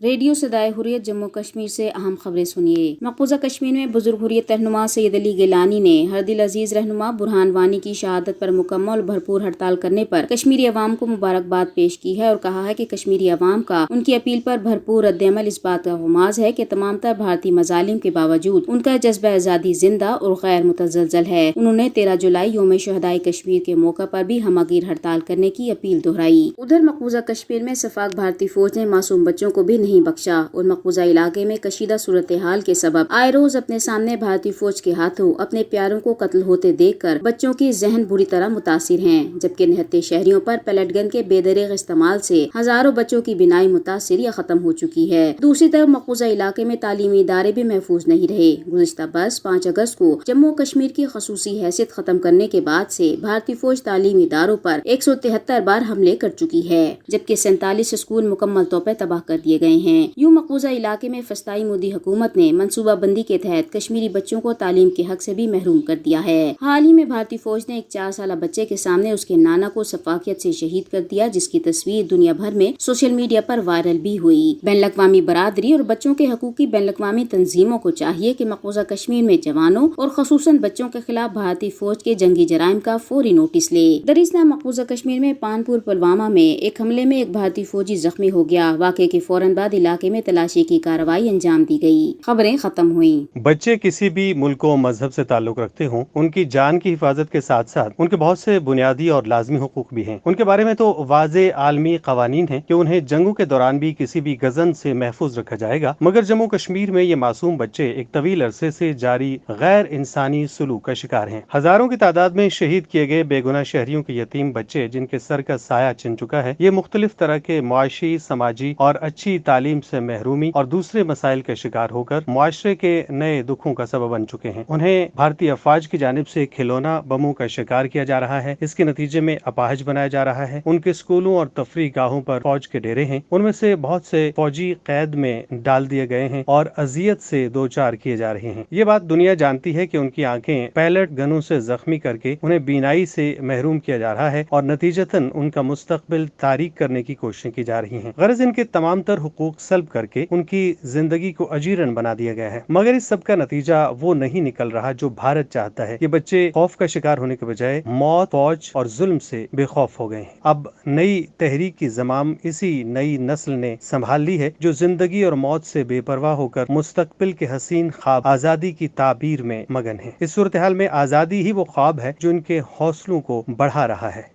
Radio सदाए हुर्रियत जम्मू कश्मीर से अहम खबरें सुनिए। मकबूजा कश्मीर में बुजुर्ग हुर्रियत रहनुमा सैयद अली गिलानी ने हर दिल अजीज रहनुमा बुरहान वानी की शहादत पर मुकम्मल और भरपूर हड़ताल करने पर कश्मीरी अवाम को मुबारकबाद पेश की है और कहा है कि कश्मीरी अवाम का उनकी अपील पर भरपूर रद्दअमल इस बात का गुमाज है कि तमाम तर भारतीय मजालिम के बावजूद उनका जज्बा आज़ादी जिंदा और गैर मुतज़लज़ल है। उन्होंने 13 जुलाई यौम शहदाए कश्मीर के मौका पर भी हमगीर हड़ताल करने की अपील दोहराई। उधर मकबूजा कश्मीर में सफाक भारतीय फौज ने मासूम बच्चों को भी नहीं बख्शा और मकबूजा इलाके में कशीदा सूरत हाल के सबब आए रोज अपने सामने भारतीय फौज के हाथों अपने प्यारों को कत्ल होते देखकर बच्चों की जहन बुरी तरह मुतासिर हैं, जबकि निहत्ते शहरियों पर पैलेट गन के बेदरिग इस्तेमाल से हजारों बच्चों की बिनाई मुतासिर या खत्म हो चुकी है। दूसरी तरफ मकबूजा इलाके में तालीमी इदारे भी महफूज नहीं रहे। गुज़िश्ता बरस 5 अगस्त को जम्मू कश्मीर की खसूसी हैसियत खत्म करने के बाद से भारतीय फौज तालीमी इदारों पर 173 बार हमले कर चुकी है, जबकि 47 स्कूल मुकम्मल तौर पर तबाह कर दिए गए हैं। यूं मकबूजा इलाके में फस्ताई मोदी हुकूमत ने मनसूबा बंदी के तहत कश्मीरी बच्चों को तालीम के हक से भी महरूम कर दिया है। हाल ही में भारतीय फौज ने एक 4 साल बच्चे के सामने उसके नाना को सफाकियत से शहीद कर दिया, जिसकी तस्वीर दुनिया भर में सोशल मीडिया पर वायरल भी हुई। बैनुल-अक़वामी बरादरी और बच्चों के हकूक की बैनुल-अक़वामी तंजीमों को चाहिए कि मकबूजा कश्मीर में जवानों और खसूसन बच्चों के खिलाफ भारतीय फौज के जंगी जराइम का फौरी नोटिस ले। दरिस्ना मकबूजा कश्मीर में पानपुर पुलवामा में एक हमले में एक भारतीय फौजी जख्मी हो गया। वाक़े के फौरन बाद इलाके में तलाशी की कार्रवाई अंजाम दी गई। खबरें खत्म हुई। बच्चे किसी भी मुल्क और मजहब से ताल्लुक रखते हों, उनकी जान की हिफाजत के साथ साथ उनके बहुत से बुनियादी और लाजमी हुकूक भी हैं। उनके बारे में तो वाज़े आलमी कवानीन हैं कि उन्हें जंगों के दौरान भी किसी भी गजन से महफूज रखा जाएगा, मगर जम्मू कश्मीर में ये मासूम बच्चे एक तवील अरसे से जारी गैर इंसानी सलूक का शिकार हैं। हजारों की तादाद में शहीद किए गए बेगुनाह शहरियों के यतीम बच्चे, जिनके सर का साया छिन चुका है, ये मुख्तलिफ तरह के मुआशी, समाजी और अच्छी तालीम से महरूमी और दूसरे मसाइल के शिकार होकर मुआशरे के नए दुखों का सबब बन चुके हैं। उन्हें भारतीय अफवाज की जानिब से खिलौना बमों का शिकार किया जा रहा है। इसके नतीजे में अपाहज बनाया जा रहा है। उनके स्कूलों और तफरीह गाहों पर फौज के डेरे हैं। उनमें से बहुत से फौजी कैद में डाल दिए गए हैं और अजियत से दो चार किए जा रहे हैं। ये बात दुनिया जानती है कि उनकी आंखें पैलेट गनों से जख्मी करके उन्हें बीनाई से महरूम किया जा रहा है और नतीजतन उनका मुस्तकबिल तारीक करने की कोशिशें की जा रही हैं। गरज इनके तमाम तर हुकूक सल्ब करके उनकी जिंदगी को अजीरन बना दिया गया है, मगर इस सब का नतीजा वो नहीं निकल रहा जो भारत चाहता है। ये बच्चे खौफ का शिकार होने के बजाय मौत, फौज और जुल्म से बेखौफ हो गए हैं। अब नई तहरीक की ज़माम इसी नई नस्ल ने संभाल ली है, जो जिंदगी और मौत से बेपरवाह होकर मुस्तकबिल के हसीन ख्वाब आजादी की ताबीर में मगन है। इस सूरत हाल में आजादी ही वो ख्वाब है जो इनके हौसलों को बढ़ा रहा है।